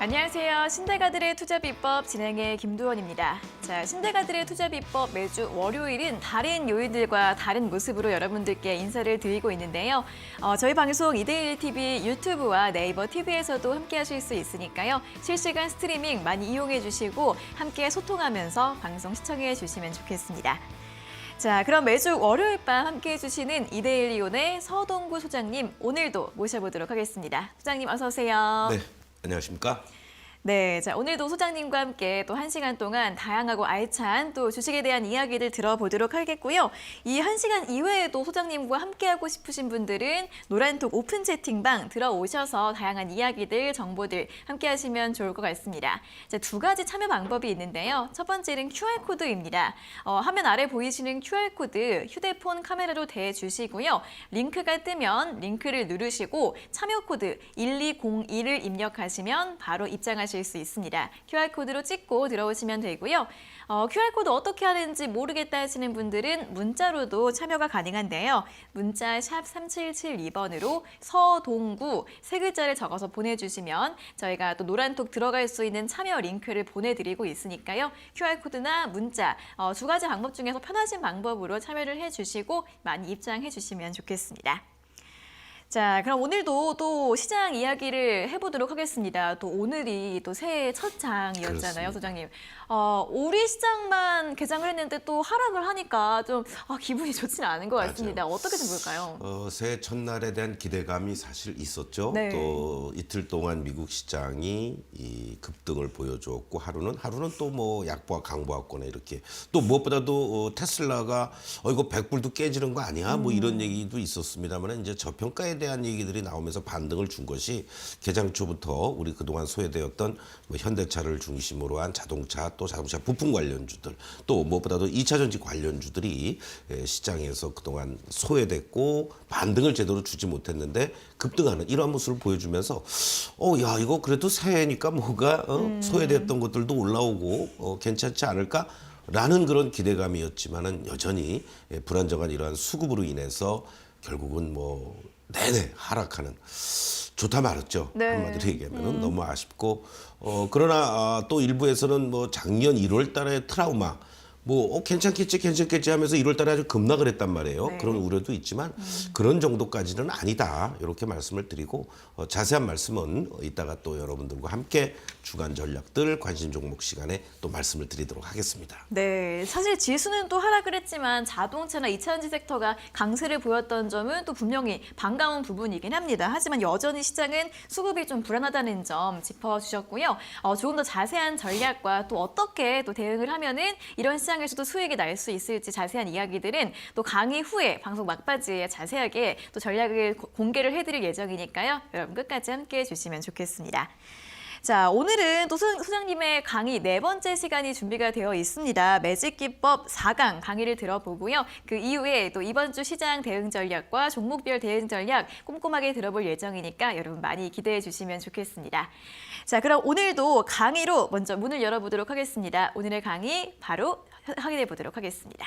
안녕하세요. 신대가들의 투자 비법 진행의 김두원입니다. 자, 신대가들의 투자 비법 매주 월요일은 다른 요인들과 다른 모습으로 여러분들께 인사를 드리고 있는데요. 저희 방송 이데일리 TV 유튜브와 네이버 TV에서도 함께 하실 수 있으니까요. 실시간 스트리밍 많이 이용해 주시고 함께 소통하면서 방송 시청해 주시면 좋겠습니다. 자, 그럼 매주 월요일 밤 함께 해주시는 이데일리온의 서동구 소장님 오늘도 모셔보도록 하겠습니다. 소장님 어서 오세요. 네, 안녕하십니까? 네, 자 오늘도 소장님과 함께 또 1시간 동안 다양하고 알찬 또 주식에 대한 이야기를 들어보도록 하겠고요. 이 1시간 이외에도 소장님과 함께하고 싶으신 분들은 노란톡 오픈 채팅방 들어오셔서 다양한 이야기들, 정보들 함께 하시면 좋을 것 같습니다. 자, 두 가지 참여 방법이 있는데요. 첫 번째는 QR코드입니다. 화면 아래 보이시는 QR코드 휴대폰 카메라로 대주시고요. 링크가 뜨면 링크를 누르시고 참여 코드 1202를 입력하시면 바로 입장하실 수 있습니다. QR코드로 찍고 들어오시면 되고요. QR코드 어떻게 하는지 모르겠다 하시는 분들은 문자로도 참여가 가능한데요. 문자 샵 3772번으로 서동구 세 글자를 적어서 보내주시면 저희가 또 노란톡 들어갈 수 있는 참여 링크를 보내드리고 있으니까요. QR코드나 문자 두 가지 방법 중에서 편하신 방법으로 참여를 해주시고 많이 입장해 주시면 좋겠습니다. 자, 그럼 오늘도 또 시장 이야기를 해보도록 하겠습니다. 또 오늘이 또 새해 첫 장이었잖아요, 그렇습니다. 소장님. 우리 시장만 개장을 했는데 또 하락을 하니까 좀 기분이 좋지는 않은 것 같습니다. 맞아요. 어떻게 좀 볼까요? 새해 첫날에 대한 기대감이 사실 있었죠. 네. 또 이틀 동안 미국 시장이 이 급등을 보여줬고 하루는 또 뭐 약보와 강보합권에 이렇게 또 무엇보다도 테슬라가 이거 100불도 깨지는 거 아니야? 뭐 이런 얘기도 있었습니다만 이제 저평가에 대한 얘기들이 나오면서 반등을 준 것이 개장 초부터 우리 그동안 소외되었던 뭐 현대차를 중심으로 한 자동차 또 자동차 부품 관련주들 또 무엇보다도 2차 전지 관련주들이 시장에서 그동안 소외됐고 반등을 제대로 주지 못했는데 급등하는 이러한 모습을 보여주면서 야 이거 그래도 새해니까 뭐가 소외됐던 것들도 올라오고 괜찮지 않을까? 라는 그런 기대감이었지만은 여전히 불안정한 이러한 수급으로 인해서 결국은 뭐 내내 하락하는 좋다 말았죠. 네. 한마디로 얘기하면 너무 아쉽고 그러나 또 일부에서는 뭐 작년 1월 달에 트라우마 뭐 괜찮겠지 하면서 1월 달에 아주 급락을 했단 말이에요. 네. 그런 우려도 있지만 그런 정도까지는 아니다. 이렇게 말씀을 드리고 자세한 말씀은 이따가 또 여러분들과 함께 주간 전략들 관심 종목 시간에 또 말씀을 드리도록 하겠습니다. 네, 사실 지수는 또 하락을 했지만 자동차나 2차전지 섹터가 강세를 보였던 점은 또 분명히 반가운 부분이긴 합니다. 하지만 여전히 시장은 수급이 좀 불안하다는 점 짚어주셨고요. 조금 더 자세한 전략과 또 어떻게 또 대응을 하면은 이런 시장에서도 수익이 날 수 있을지 자세한 이야기들은 또 강의 후에 방송 막바지에 자세하게 또 전략을 공개를 해드릴 예정이니까요. 여러분 끝까지 함께해 주시면 좋겠습니다. 자, 오늘은 또 소장님의 강의 4번째 시간이 준비가 되어 있습니다. 매직기법 4강 강의를 들어보고요. 그 이후에 또 이번 주 시장 대응 전략과 종목별 대응 전략 꼼꼼하게 들어볼 예정이니까 여러분 많이 기대해 주시면 좋겠습니다. 자, 그럼 오늘도 강의로 먼저 문을 열어보도록 하겠습니다. 오늘의 강의 바로 확인해 보도록 하겠습니다.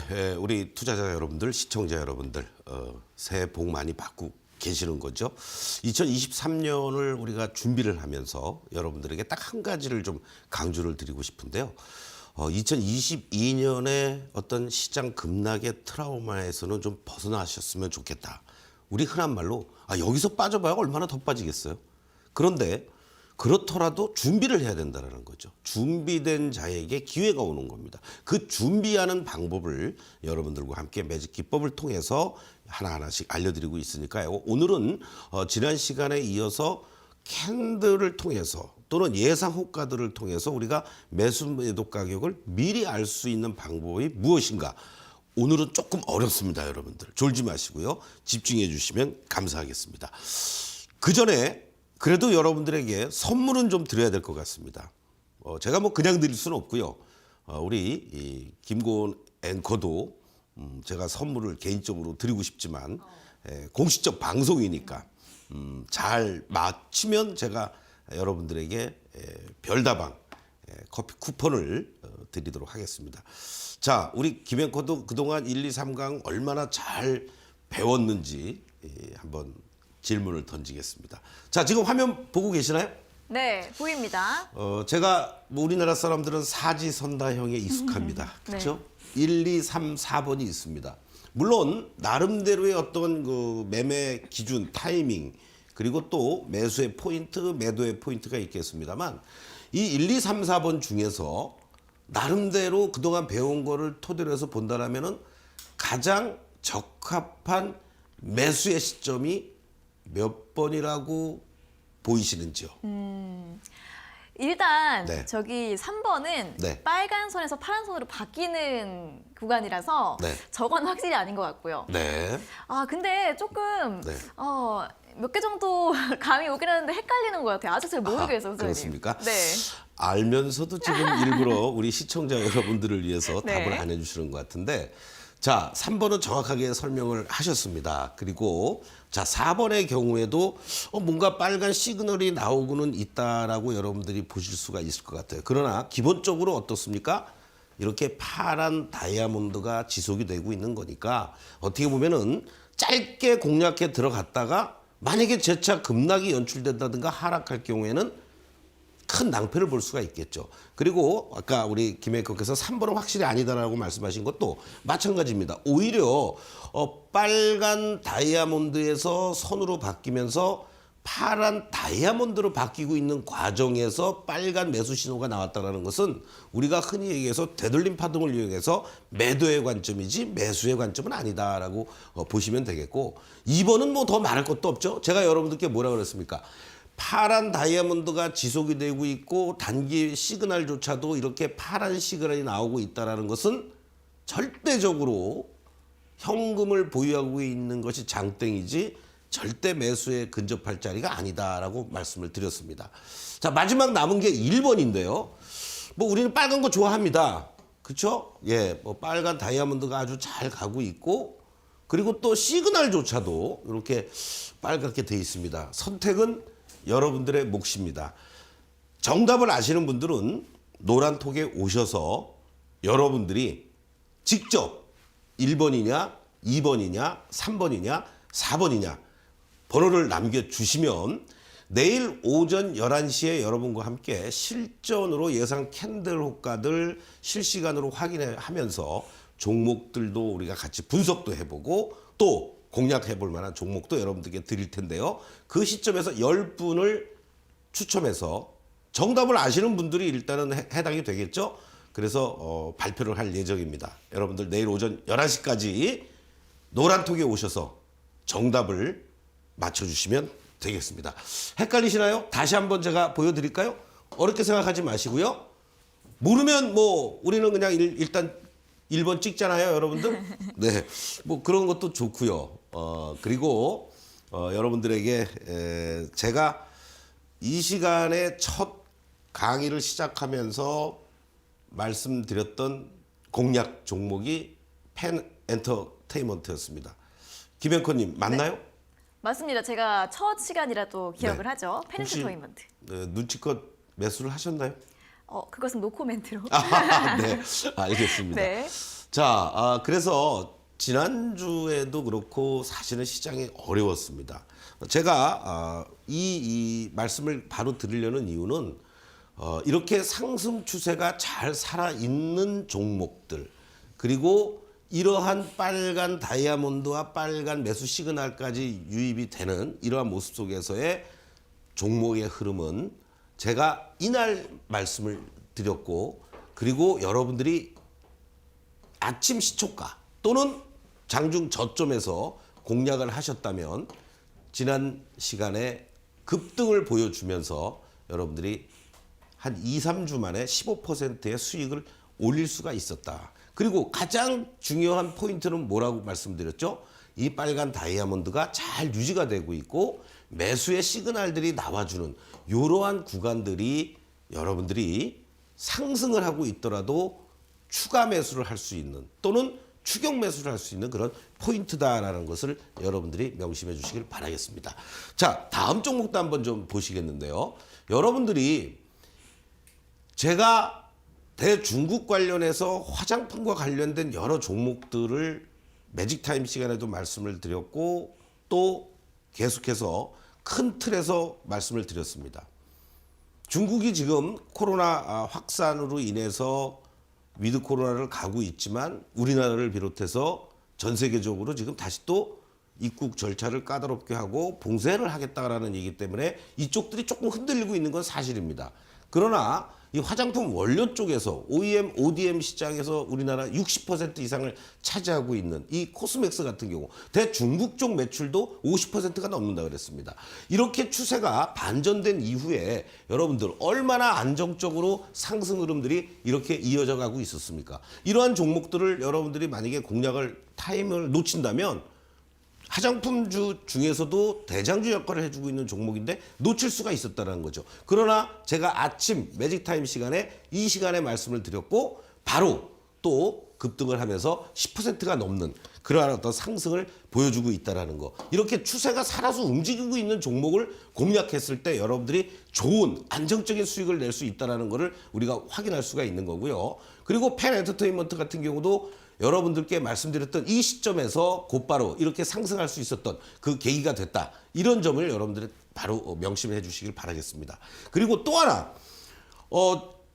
네, 우리 투자자 여러분들, 시청자 여러분들, 새해 복 많이 받고 계시는 거죠. 2023년을 우리가 준비를 하면서 여러분들에게 딱 한 가지를 좀 강조를 드리고 싶은데요. 2022년에 어떤 시장 급락의 트라우마에서는 좀 벗어나셨으면 좋겠다. 우리 흔한 말로 여기서 빠져봐야 얼마나 더 빠지겠어요. 그런데 그렇더라도 준비를 해야 된다는 거죠. 준비된 자에게 기회가 오는 겁니다. 그 준비하는 방법을 여러분들과 함께 매직 기법을 통해서 하나하나씩 알려드리고 있으니까요. 오늘은 지난 시간에 이어서 캔들을 통해서 또는 예상 호가들을 통해서 우리가 매수 매도 가격을 미리 알 수 있는 방법이 무엇인가. 오늘은 조금 어렵습니다, 여러분들. 졸지 마시고요. 집중해 주시면 감사하겠습니다. 그 전에 그래도 여러분들에게 선물은 좀 드려야 될 것 같습니다. 제가 뭐 그냥 드릴 수는 없고요. 우리 이 김고은 앵커도 제가 선물을 개인적으로 드리고 싶지만 공식적 방송이니까 잘 맞히면 제가 여러분들에게 별다방 커피 쿠폰을 드리도록 하겠습니다. 자, 우리 김 앵커도 그동안 1, 2, 3강 얼마나 잘 배웠는지 한번 질문을 던지겠습니다. 자, 지금 화면 보고 계시나요? 네, 보입니다. 제가 뭐 우리나라 사람들은 사지선다형에 익숙합니다. 그렇죠? 1, 2, 3, 4번이 있습니다. 물론 나름대로의 어떤 그 매매 기준, 타이밍, 그리고 또 매수의 포인트, 매도의 포인트가 있겠습니다만 이 1, 2, 3, 4번 중에서 나름대로 그동안 배운 거를 토대로 해서 본다라면은 가장 적합한 매수의 시점이 몇 번이라고 보이시는지요? 일단 네. 저기 3번은 네. 빨간 선에서 파란 선으로 바뀌는 구간이라서 네. 저건 확실히 아닌 것 같고요. 네. 근데 조금 네. 몇 개 정도 감이 오긴 하는데 헷갈리는 것 같아요. 아직 잘 모르겠어요, 선생님. 그렇습니까? 네. 알면서도 지금 일부러 우리 시청자 여러분들을 위해서 네. 답을 안 해주시는 것 같은데, 자, 3번은 정확하게 설명을 하셨습니다. 그리고 자, 4번의 경우에도 뭔가 빨간 시그널이 나오고는 있다라고 여러분들이 보실 수가 있을 것 같아요. 그러나 기본적으로 어떻습니까? 이렇게 파란 다이아몬드가 지속이 되고 있는 거니까 어떻게 보면은 짧게 공략해 들어갔다가 만약에 재차 급락이 연출된다든가 하락할 경우에는 큰 낭패를 볼 수가 있겠죠. 그리고 아까 우리 김혜커께서 3번은 확실히 아니다라고 말씀하신 것도 마찬가지입니다. 오히려 빨간 다이아몬드에서 선으로 바뀌면서 파란 다이아몬드로 바뀌고 있는 과정에서 빨간 매수 신호가 나왔다는 것은 우리가 흔히 얘기해서 되돌림 파동을 이용해서 매도의 관점이지 매수의 관점은 아니다라고 보시면 되겠고, 2번은 뭐 더 말할 것도 없죠. 제가 여러분들께 뭐라 그랬습니까? 파란 다이아몬드가 지속이 되고 있고 단기 시그널조차도 이렇게 파란 시그널이 나오고 있다는 것은 절대적으로 현금을 보유하고 있는 것이 장땡이지 절대 매수에 근접할 자리가 아니다라고 말씀을 드렸습니다. 자, 마지막 남은 게 1번인데요. 뭐 우리는 빨간 거 좋아합니다. 그렇죠? 예, 뭐 빨간 다이아몬드가 아주 잘 가고 있고, 그리고 또 시그널조차도 이렇게 빨갛게 돼 있습니다. 선택은 여러분들의 몫입니다. 정답을 아시는 분들은 노란톡에 오셔서 여러분들이 직접 1번이냐, 2번이냐, 3번이냐, 4번이냐 번호를 남겨주시면 내일 오전 11시에 여러분과 함께 실전으로 예상 캔들 호가들 실시간으로 확인하면서 종목들도 우리가 같이 분석도 해보고 또 공략해 볼 만한 종목도 여러분들께 드릴 텐데요. 그 시점에서 10분을 추첨해서 정답을 아시는 분들이 일단은 해당이 되겠죠. 그래서 발표를 할 예정입니다. 여러분들 내일 오전 11시까지 노란톡에 오셔서 정답을 맞춰주시면 되겠습니다. 헷갈리시나요? 다시 한번 제가 보여드릴까요? 어렵게 생각하지 마시고요. 모르면 뭐 우리는 그냥 일단 1번 찍잖아요, 여러분들. 네, 뭐 그런 것도 좋고요. 그리고 여러분들에게 제가 이 시간에 첫 강의를 시작하면서 말씀드렸던 공략 종목이 펜 엔터테인먼트였습니다. 김앵커님 맞나요? 네. 맞습니다. 제가 첫 시간이라도 기억을 네. 하죠. 혹시 페넨트토이먼트. 눈치껏 매수를 하셨나요? 그것은 노코멘트로. 네, 알겠습니다. 네. 자, 그래서 지난주에도 그렇고 사실은 시장이 어려웠습니다. 제가 이 말씀을 바로 드리려는 이유는 이렇게 상승 추세가 잘 살아있는 종목들, 그리고 이러한 빨간 다이아몬드와 빨간 매수 시그널까지 유입이 되는 이러한 모습 속에서의 종목의 흐름은 제가 이날 말씀을 드렸고, 그리고 여러분들이 아침 시초가 또는 장중 저점에서 공략을 하셨다면 지난 시간에 급등을 보여주면서 여러분들이 한 2, 3주 만에 15%의 수익을 올릴 수가 있었다. 그리고 가장 중요한 포인트는 뭐라고 말씀드렸죠? 이 빨간 다이아몬드가 잘 유지가 되고 있고 매수의 시그널들이 나와주는 이러한 구간들이 여러분들이 상승을 하고 있더라도 추가 매수를 할 수 있는 또는 추격 매수를 할 수 있는 그런 포인트다라는 것을 여러분들이 명심해 주시길 바라겠습니다. 자, 다음 종목도 한번 좀 보시겠는데요. 여러분들이 제가 대중국 관련해서 화장품과 관련된 여러 종목들을 매직타임 시간에도 말씀을 드렸고 또 계속해서 큰 틀에서 말씀을 드렸습니다. 중국이 지금 코로나 확산으로 인해서 위드 코로나를 가고 있지만 우리나라를 비롯해서 전 세계적으로 지금 다시 또 입국 절차를 까다롭게 하고 봉쇄를 하겠다라는 얘기 때문에 이쪽들이 조금 흔들리고 있는 건 사실입니다. 그러나 이 화장품 원료 쪽에서 OEM, ODM 시장에서 우리나라 60% 이상을 차지하고 있는 이 코스맥스 같은 경우 대중국 쪽 매출도 50%가 넘는다 그랬습니다. 이렇게 추세가 반전된 이후에 여러분들 얼마나 안정적으로 상승 흐름들이 이렇게 이어져 가고 있었습니까? 이러한 종목들을 여러분들이 만약에 공략을 타임을 놓친다면 화장품주 중에서도 대장주 역할을 해주고 있는 종목인데 놓칠 수가 있었다는 거죠. 그러나 제가 아침 매직타임 시간에 이 시간에 말씀을 드렸고 바로 또 급등을 하면서 10%가 넘는 그러한 어떤 상승을 보여주고 있다는 거. 이렇게 추세가 살아서 움직이고 있는 종목을 공략했을 때 여러분들이 좋은 안정적인 수익을 낼 수 있다는 거를 우리가 확인할 수가 있는 거고요. 그리고 펜 엔터테인먼트 같은 경우도 여러분들께 말씀드렸던 이 시점에서 곧바로 이렇게 상승할 수 있었던 그 계기가 됐다. 이런 점을 여러분들이 바로 명심해 주시길 바라겠습니다. 그리고 또 하나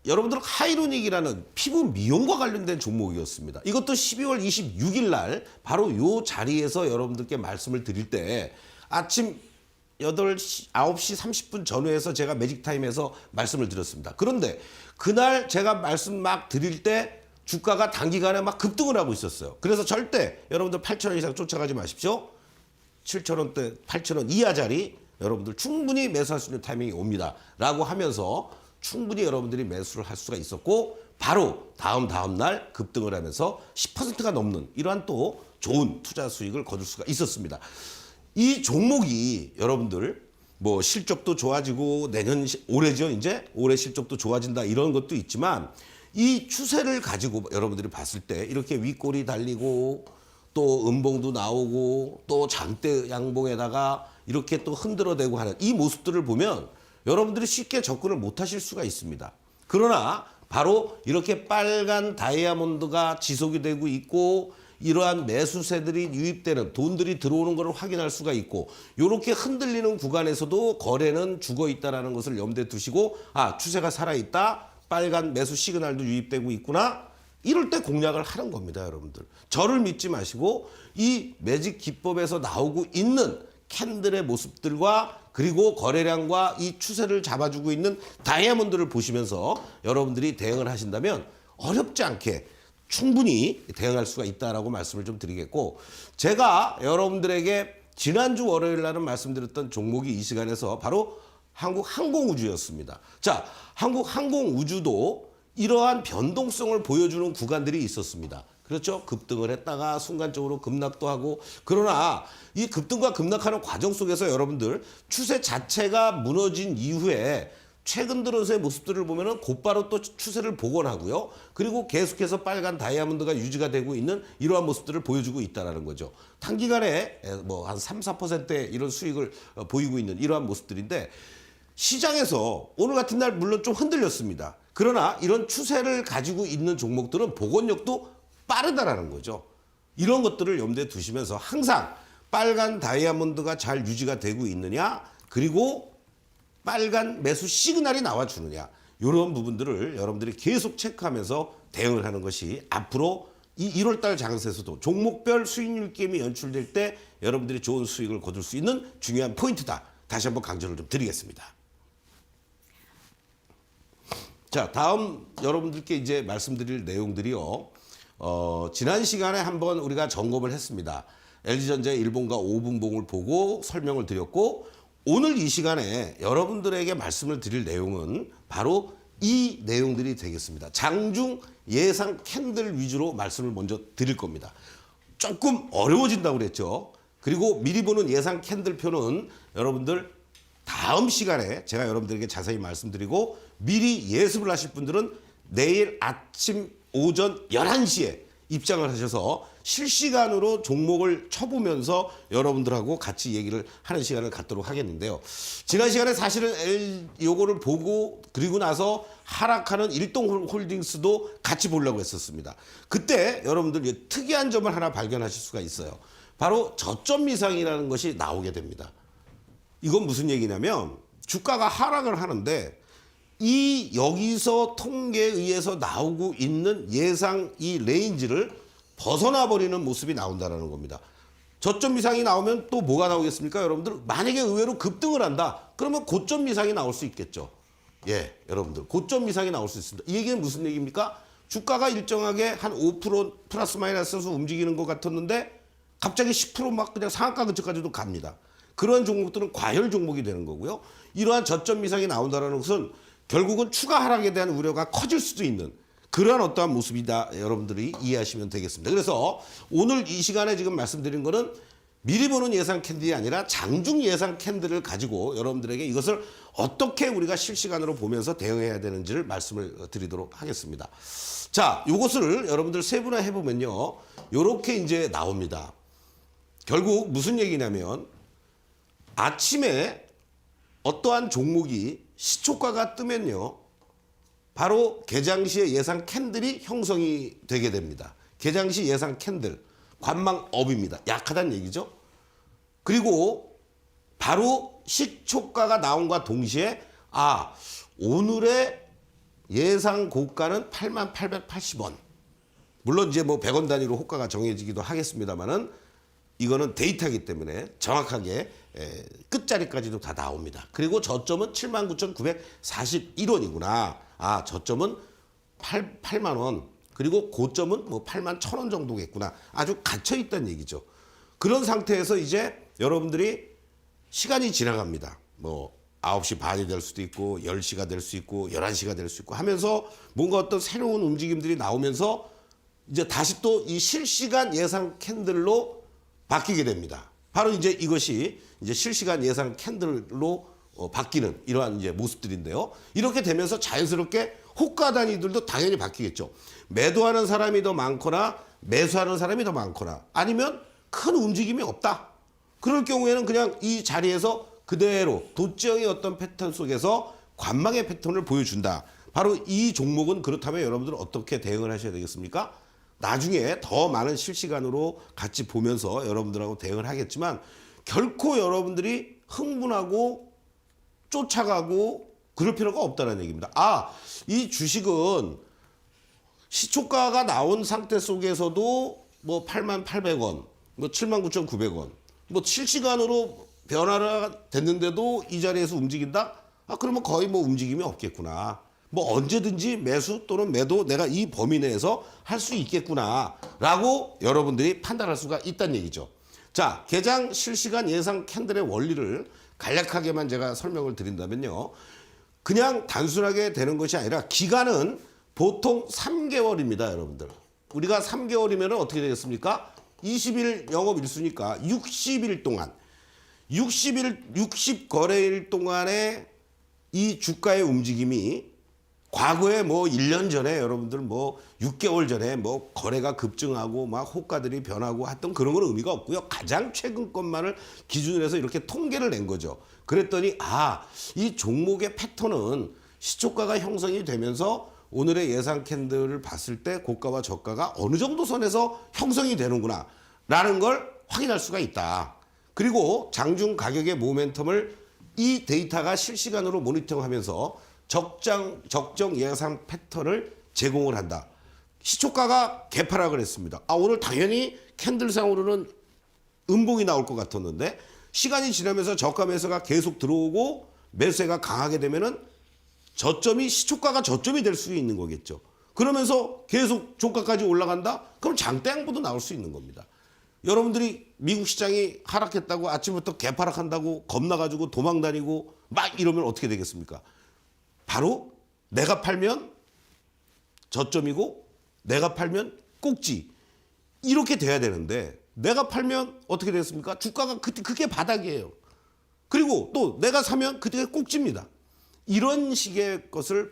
여러분들 하이로닉이라는 피부 미용과 관련된 종목이었습니다. 이것도 12월 26일 날 바로 요 자리에서 여러분들께 말씀을 드릴 때 아침 9시 30분 전후에서 제가 매직타임에서 말씀을 드렸습니다. 그런데 그날 제가 말씀 막 드릴 때 주가가 단기간에 막 급등을 하고 있었어요. 그래서 절대 여러분들 8,000원 이상 쫓아가지 마십시오. 7,000원대, 8,000원 이하짜리 여러분들 충분히 매수할 수 있는 타이밍이 옵니다. 라고 하면서 충분히 여러분들이 매수를 할 수가 있었고 바로 다음 날 급등을 하면서 10%가 넘는 이러한 또 좋은 투자 수익을 거둘 수가 있었습니다. 이 종목이 여러분들 뭐 실적도 좋아지고 올해죠. 이제 올해 실적도 좋아진다 이런 것도 있지만 이 추세를 가지고 여러분들이 봤을 때 이렇게 윗골이 달리고 또 음봉도 나오고 또 장대 양봉에다가 이렇게 또 흔들어대고 하는 이 모습들을 보면 여러분들이 쉽게 접근을 못 하실 수가 있습니다. 그러나 바로 이렇게 빨간 다이아몬드가 지속이 되고 있고 이러한 매수세들이 유입되는 돈들이 들어오는 것을 확인할 수가 있고 이렇게 흔들리는 구간에서도 거래는 죽어 있다는 것을 염두에 두시고 추세가 살아있다. 빨간 매수 시그널도 유입되고 있구나. 이럴 때 공략을 하는 겁니다, 여러분들. 저를 믿지 마시고 이 매직 기법에서 나오고 있는 캔들의 모습들과 그리고 거래량과 이 추세를 잡아주고 있는 다이아몬드를 보시면서 여러분들이 대응을 하신다면 어렵지 않게 충분히 대응할 수가 있다라고 말씀을 좀 드리겠고 제가 여러분들에게 지난주 월요일 날은 말씀드렸던 종목이 이 시간에서 바로 한국항공우주였습니다. 자, 한국항공우주도 이러한 변동성을 보여주는 구간들이 있었습니다. 그렇죠? 급등을 했다가 순간적으로 급락도 하고 그러나 이 급등과 급락하는 과정 속에서 여러분들 추세 자체가 무너진 이후에 최근 들어서의 모습들을 보면은 곧바로 또 추세를 복원하고요. 그리고 계속해서 빨간 다이아몬드가 유지가 되고 있는 이러한 모습들을 보여주고 있다는 거죠. 단기간에 뭐 한 3, 4%의 이런 수익을 보이고 있는 이러한 모습들인데 시장에서 오늘 같은 날 물론 좀 흔들렸습니다. 그러나 이런 추세를 가지고 있는 종목들은 복원력도 빠르다라는 거죠. 이런 것들을 염두에 두시면서 항상 빨간 다이아몬드가 잘 유지가 되고 있느냐, 그리고 빨간 매수 시그널이 나와주느냐, 이런 부분들을 여러분들이 계속 체크하면서 대응을 하는 것이 앞으로 이 1월달 장세에서도 종목별 수익률 게임이 연출될 때 여러분들이 좋은 수익을 거둘 수 있는 중요한 포인트다. 다시 한번 강조를 좀 드리겠습니다. 자, 다음 여러분들께 이제 말씀드릴 내용들이요. 지난 시간에 한번 우리가 점검을 했습니다. LG전자의 1분과 5분봉을 보고 설명을 드렸고, 오늘 이 시간에 여러분들에게 말씀을 드릴 내용은 바로 이 내용들이 되겠습니다. 장중 예상 캔들 위주로 말씀을 먼저 드릴 겁니다. 조금 어려워진다고 그랬죠. 그리고 미리 보는 예상 캔들표는 여러분들 다음 시간에 제가 여러분들에게 자세히 말씀드리고, 미리 예습을 하실 분들은 내일 아침 오전 11시에 입장을 하셔서 실시간으로 종목을 쳐보면서 여러분들하고 같이 얘기를 하는 시간을 갖도록 하겠는데요. 지난 시간에 사실은 요거를 보고 그리고 나서 하락하는 일동홀딩스도 같이 보려고 했었습니다. 그때 여러분들 특이한 점을 하나 발견하실 수가 있어요. 바로 저점 이상이라는 것이 나오게 됩니다. 이건 무슨 얘기냐면 주가가 하락을 하는데 이 여기서 통계에 의해서 나오고 있는 예상 이 레인지를 벗어나 버리는 모습이 나온다는 겁니다. 저점 이상이 나오면 또 뭐가 나오겠습니까? 여러분들 만약에 의외로 급등을 한다. 그러면 고점 이상이 나올 수 있겠죠. 예, 여러분들 고점 이상이 나올 수 있습니다. 이 얘기는 무슨 얘기입니까? 주가가 일정하게 한 5% 플러스 마이너스에서 움직이는 것 같았는데 갑자기 10% 그냥 상한가 근처까지도 갑니다. 그러한 종목들은 과열 종목이 되는 거고요. 이러한 저점 이상이 나온다는 것은 결국은 추가 하락에 대한 우려가 커질 수도 있는 그러한 어떠한 모습이다, 여러분들이 이해하시면 되겠습니다. 그래서 오늘 이 시간에 지금 말씀드린 거는 미리 보는 예상 캔들이 아니라 장중 예상 캔들을 가지고 여러분들에게 이것을 어떻게 우리가 실시간으로 보면서 대응해야 되는지를 말씀을 드리도록 하겠습니다. 자, 이것을 여러분들 세분화 해보면요, 이렇게 이제 나옵니다. 결국 무슨 얘기냐면 아침에 어떠한 종목이 시초가가 뜨면요, 바로 개장시의 예상 캔들이 형성이 되게 됩니다. 개장시 예상 캔들, 관망업입니다. 약하다는 얘기죠. 그리고 바로 시초가가 나온과 동시에 오늘의 예상 고가는 88,880원. 물론 이제 뭐 100원 단위로 호가가 정해지기도 하겠습니다만은 이거는 데이터이기 때문에 정확하게 끝자리까지도 다 나옵니다. 그리고 저점은 79,941원이구나. 저점은 8만 원. 그리고 고점은 뭐 81,000원 정도겠구나. 아주 갇혀 있다는 얘기죠. 그런 상태에서 이제 여러분들이 시간이 지나갑니다. 뭐 9시 반이 될 수도 있고 10시가 될 수 있고 11시가 될 수 있고 하면서 뭔가 어떤 새로운 움직임들이 나오면서 이제 다시 또 이 실시간 예상 캔들로 바뀌게 됩니다. 바로 이제 이것이 이제 실시간 예상 캔들로 바뀌는 이러한 이제 모습들인데요. 이렇게 되면서 자연스럽게 호가 단위들도 당연히 바뀌겠죠. 매도하는 사람이 더 많거나 매수하는 사람이 더 많거나 아니면 큰 움직임이 없다. 그럴 경우에는 그냥 이 자리에서 그대로 도지형의 어떤 패턴 속에서 관망의 패턴을 보여준다. 바로 이 종목은 그렇다면 여러분들은 어떻게 대응을 하셔야 되겠습니까? 나중에 더 많은 실시간으로 같이 보면서 여러분들하고 대응을 하겠지만 결코 여러분들이 흥분하고 쫓아가고 그럴 필요가 없다는 얘기입니다. 이 주식은 시초가가 나온 상태 속에서도 뭐 88,800원, 뭐 79,900원, 뭐 실시간으로 변화가 됐는데도 이 자리에서 움직인다? 그러면 거의 뭐 움직임이 없겠구나. 뭐 언제든지 매수 또는 매도 내가 이 범위 내에서 할 수 있겠구나 라고 여러분들이 판단할 수가 있다는 얘기죠. 자, 개장 실시간 예상 캔들의 원리를 간략하게만 제가 설명을 드린다면요, 그냥 단순하게 되는 것이 아니라 기간은 보통 3개월입니다. 여러분들, 우리가 3개월이면 어떻게 되겠습니까? 20일 영업일수니까 60일 동안 60거래일 동안에 이 주가의 움직임이 과거에 뭐 1년 전에 여러분들 뭐 6개월 전에 뭐 거래가 급증하고 막 호가들이 변하고 했던 그런 건 의미가 없고요. 가장 최근 것만을 기준으로 해서 이렇게 통계를 낸 거죠. 그랬더니 이 종목의 패턴은 시초가가 형성이 되면서 오늘의 예상 캔들을 봤을 때 고가와 저가가 어느 정도 선에서 형성이 되는구나 라는 걸 확인할 수가 있다. 그리고 장중 가격의 모멘텀을 이 데이터가 실시간으로 모니터하면서 적정 예상 패턴을 제공을 한다. 시초가가 개파락을 했습니다. 오늘 당연히 캔들상으로는 음봉이 나올 것 같았는데 시간이 지나면서 저가 매수가 계속 들어오고 매수세가 강하게 되면은 저점이 시초가가 저점이 될 수 있는 거겠죠. 그러면서 계속 종가까지 올라간다? 그럼 장대 양보도 나올 수 있는 겁니다. 여러분들이 미국 시장이 하락했다고 아침부터 개파락한다고 겁나가지고 도망다니고 막 이러면 어떻게 되겠습니까? 바로 내가 팔면 저점이고 내가 팔면 꼭지 이렇게 돼야 되는데 내가 팔면 어떻게 되겠습니까? 주가가 그게 바닥이에요. 그리고 또 내가 사면 그게 꼭지입니다. 이런 식의 것을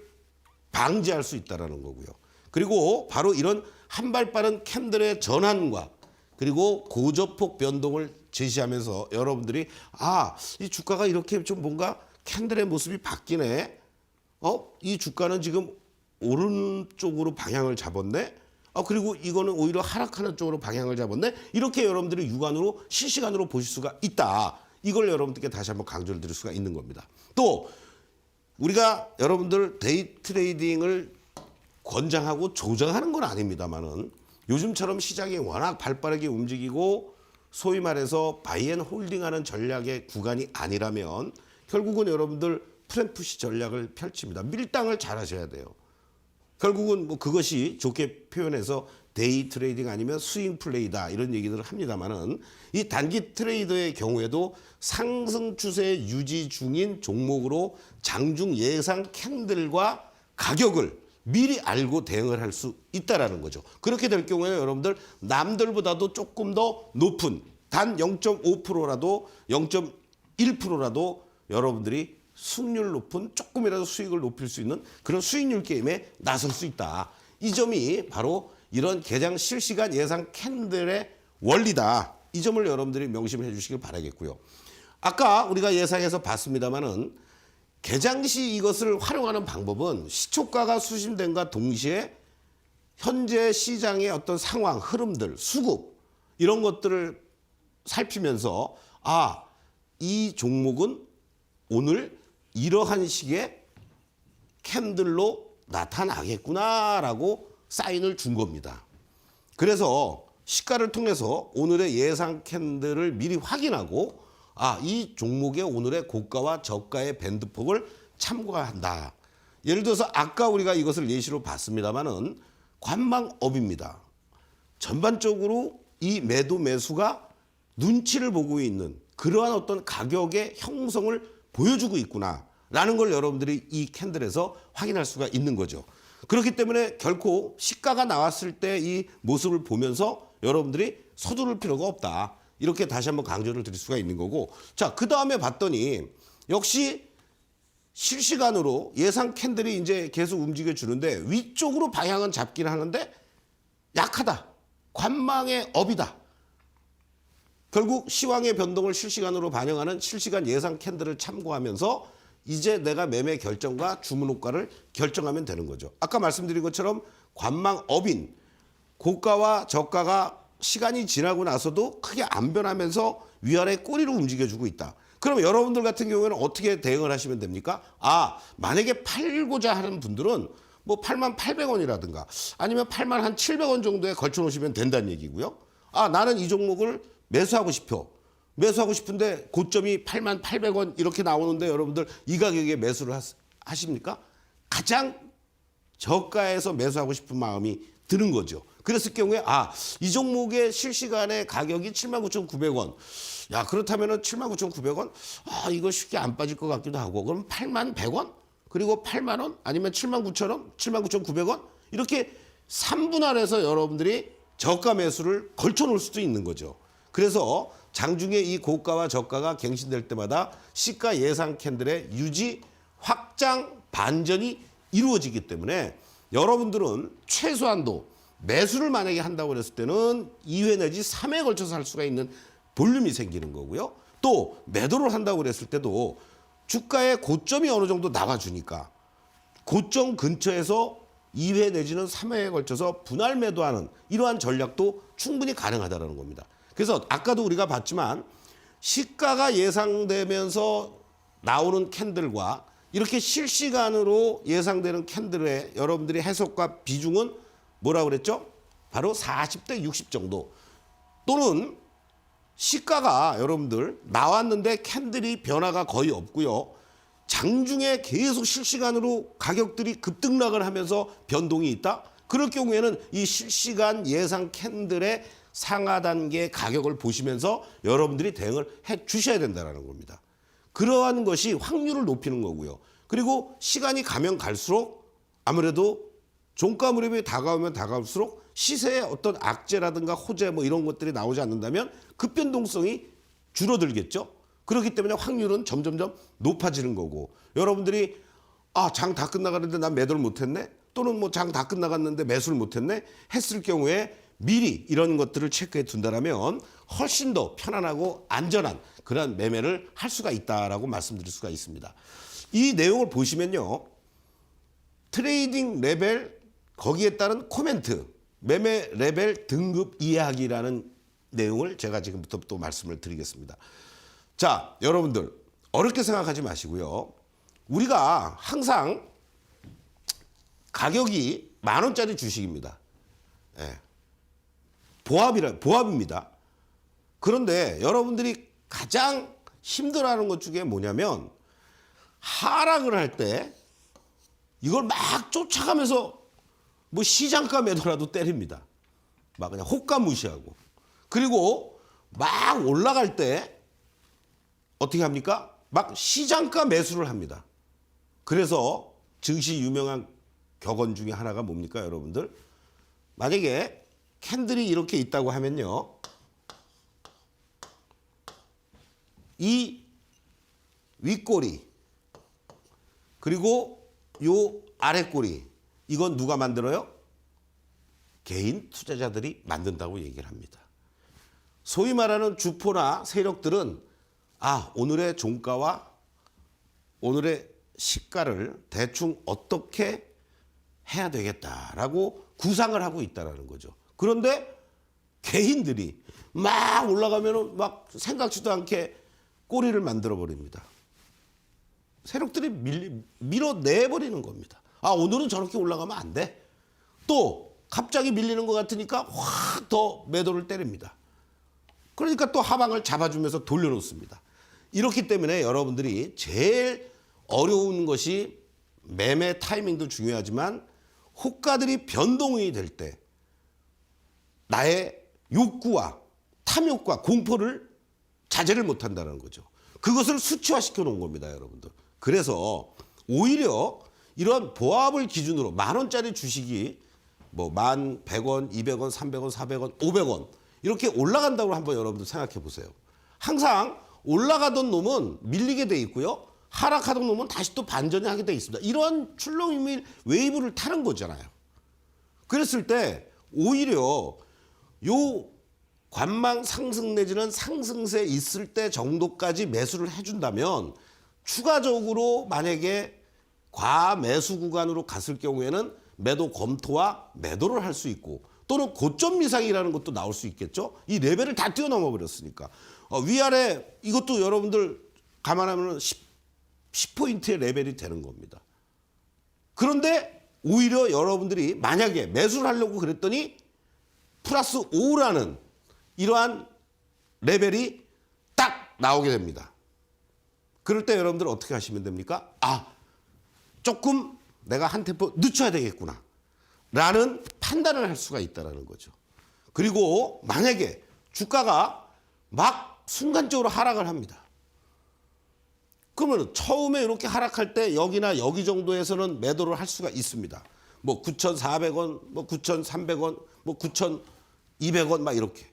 방지할 수 있다는 거고요. 그리고 바로 이런 한 발 빠른 캔들의 전환과 그리고 고저폭 변동을 제시하면서 여러분들이 이 주가가 이렇게 좀 뭔가 캔들의 모습이 바뀌네. 이 주가는 지금 오른쪽으로 방향을 잡았네. 그리고 이거는 오히려 하락하는 쪽으로 방향을 잡았네. 이렇게 여러분들이 육안으로 실시간으로 보실 수가 있다. 이걸 여러분들께 다시 한번 강조를 드릴 수가 있는 겁니다. 또 우리가 여러분들 데이 트레이딩을 권장하고 조장하는 건 아닙니다만은 요즘처럼 시장이 워낙 발빠르게 움직이고 소위 말해서 바이앤홀딩하는 전략의 구간이 아니라면 결국은 여러분들 프렘푸시 전략을 펼칩니다. 밀당을 잘 하셔야 돼요. 결국은 뭐 그것이 좋게 표현해서 데이 트레이딩 아니면 스윙 플레이다 이런 얘기들을 합니다만은 이 단기 트레이더의 경우에도 상승 추세 유지 중인 종목으로 장중 예상 캔들과 가격을 미리 알고 대응을 할 수 있다라는 거죠. 그렇게 될 경우에는 여러분들 남들보다도 조금 더 높은 단 0.5%라도 0.1%라도 여러분들이 승률 높은 조금이라도 수익을 높일 수 있는 그런 수익률 게임에 나설 수 있다. 이 점이 바로 이런 개장 실시간 예상 캔들의 원리다. 이 점을 여러분들이 명심해 주시길 바라겠고요. 아까 우리가 예상해서 봤습니다마는 개장 시 이것을 활용하는 방법은 시초가가 수신됨과 동시에 현재 시장의 어떤 상황, 흐름들, 수급 이런 것들을 살피면서 이 종목은 오늘 이러한 식의 캔들로 나타나겠구나라고 사인을 준 겁니다. 그래서 시가를 통해서 오늘의 예상 캔들을 미리 확인하고 이 종목의 오늘의 고가와 저가의 밴드폭을 참고한다. 예를 들어서 아까 우리가 이것을 예시로 봤습니다마는 관망업입니다. 전반적으로 이 매도 매수가 눈치를 보고 있는 그러한 어떤 가격의 형성을 보여주고 있구나라는 걸 여러분들이 이 캔들에서 확인할 수가 있는 거죠. 그렇기 때문에 결코 시가가 나왔을 때 이 모습을 보면서 여러분들이 서두를 필요가 없다. 이렇게 다시 한번 강조를 드릴 수가 있는 거고. 자, 그 다음에 봤더니 역시 실시간으로 예상 캔들이 이제 계속 움직여 주는데 위쪽으로 방향은 잡긴 하는데 약하다. 관망의 업이다. 결국 시황의 변동을 실시간으로 반영하는 실시간 예상 캔들을 참고하면서 이제 내가 매매 결정과 주문 효과를 결정하면 되는 거죠. 아까 말씀드린 것처럼 관망업인 고가와 저가가 시간이 지나고 나서도 크게 안 변하면서 위아래 꼬리로 움직여주고 있다. 그럼 여러분들 같은 경우에는 어떻게 대응을 하시면 됩니까? 만약에 팔고자 하는 분들은 뭐 88,800원이라든가 아니면 87,000원 정도에 걸쳐 놓으시면 된다는 얘기고요. 나는 이 종목을 매수하고 싶어. 매수하고 싶은데 고점이 88,000원 이렇게 나오는데 여러분들 이 가격에 매수를 하십니까? 가장 저가에서 매수하고 싶은 마음이 드는 거죠. 그랬을 경우에 이 종목의 실시간의 가격이 79,900원. 야, 그렇다면은 79,900원? 이거 쉽게 안 빠질 것 같기도 하고. 그럼 81,100원? 그리고 80,000원? 아니면 79,000원? 79,900원? 이렇게 3분할해서 여러분들이 저가 매수를 걸쳐 놓을 수도 있는 거죠. 그래서 장중에 이 고가와 저가가 갱신될 때마다 시가 예상 캔들의 유지, 확장, 반전이 이루어지기 때문에 여러분들은 최소한도 매수를 만약에 한다고 그랬을 때는 2회 내지 3회 걸쳐서 할 수가 있는 볼륨이 생기는 거고요. 또 매도를 한다고 그랬을 때도 주가의 고점이 어느 정도 나와주니까 고점 근처에서 2회 내지는 3회에 걸쳐서 분할 매도하는 이러한 전략도 충분히 가능하다는 겁니다. 그래서 아까도 우리가 봤지만 시가가 예상되면서 나오는 캔들과 이렇게 실시간으로 예상되는 캔들의 여러분들이 해석과 비중은 뭐라고 그랬죠? 바로 40대 60 정도. 또는 시가가 여러분들 나왔는데 캔들이 변화가 거의 없고요. 장중에 계속 실시간으로 가격들이 급등락을 하면서 변동이 있다? 그럴 경우에는 이 실시간 예상 캔들의 상하 단계 가격을 보시면서 여러분들이 대응을 해 주셔야 된다는 겁니다. 그러한 것이 확률을 높이는 거고요. 그리고 시간이 가면 갈수록 아무래도 종가 무렵이 다가오면 다가올수록 시세의 어떤 악재라든가 호재 뭐 이런 것들이 나오지 않는다면 급변동성이 줄어들겠죠. 그렇기 때문에 확률은 점점점 높아지는 거고 여러분들이 장 다 끝나가는데 난 매도를 못했네 또는 뭐 장 다 끝나갔는데 매수를 못했네 했을 경우에 미리 이런 것들을 체크해 둔다라면 훨씬 더 편안하고 안전한 그런 매매를 할 수가 있다라고 말씀드릴 수가 있습니다. 이 내용을 보시면요. 트레이딩 레벨 거기에 따른 코멘트 매매 레벨 등급 이야기라는 내용을 제가 지금부터 또 말씀을 드리겠습니다. 자, 여러분들 어렵게 생각하지 마시고요. 우리가 항상 가격이 10,000원짜리 주식입니다. 예. 보합입니다. 그런데 여러분들이 가장 힘들어하는 것 중에 뭐냐면 하락을 할 때 이걸 막 쫓아가면서 뭐 시장가 매도라도 때립니다. 막 그냥 호가 무시하고. 그리고 막 올라갈 때 어떻게 합니까? 막 시장가 매수를 합니다. 그래서 증시 유명한 격언 중에 하나가 뭡니까, 여러분들? 만약에 캔들이 이렇게 있다고 하면요. 이 윗꼬리 그리고 요 아랫꼬리 이건 누가 만들어요? 개인 투자자들이 만든다고 얘기를 합니다. 소위 말하는 주포나 세력들은 오늘의 종가와 오늘의 시가를 대충 어떻게 해야 되겠다라고 구상을 하고 있다는 거죠. 그런데 개인들이 막 올라가면은 막 생각지도 않게 꼬리를 만들어 버립니다. 세력들이 밀어내버리는 겁니다. 오늘은 저렇게 올라가면 안 돼. 또 갑자기 밀리는 것 같으니까 확 더 매도를 때립니다. 그러니까 또 하방을 잡아주면서 돌려놓습니다. 이렇기 때문에 여러분들이 제일 어려운 것이 매매 타이밍도 중요하지만 호가들이 변동이 될 때 나의 욕구와 탐욕과 공포를 자제를 못한다는 거죠. 그것을 수치화시켜 놓은 겁니다, 여러분들. 그래서 오히려 이런 보합을 기준으로 10,000원짜리 주식이 뭐 1,100원, 200원, 300원, 400원, 500원 이렇게 올라간다고 한번 여러분들 생각해 보세요. 항상 올라가던 놈은 밀리게 돼 있고요. 하락하던 놈은 다시 또 반전이 하게 돼 있습니다. 이런 출렁임이 웨이브를 타는 거잖아요. 그랬을 때 오히려 요 관망 상승 내지는 상승세 있을 때 정도까지 매수를 해준다면 추가적으로 만약에 과매수 구간으로 갔을 경우에는 매도 검토와 매도를 할 수 있고 또는 고점 이상이라는 것도 나올 수 있겠죠. 이 레벨을 다 뛰어넘어 버렸으니까. 위아래 이것도 여러분들 감안하면 10포인트의 레벨이 되는 겁니다. 그런데 오히려 여러분들이 만약에 매수를 하려고 그랬더니 플러스 5라는 이러한 레벨이 딱 나오게 됩니다. 그럴 때 여러분들 어떻게 하시면 됩니까? 조금 내가 한 템포 늦춰야 되겠구나 라는 판단을 할 수가 있다는 거죠. 그리고 만약에 주가가 막 순간적으로 하락을 합니다. 그러면 처음에 이렇게 하락할 때 여기나 여기 정도에서는 매도를 할 수가 있습니다. 뭐 9,400원, 뭐 9,300원, 뭐 9,200원 막 이렇게.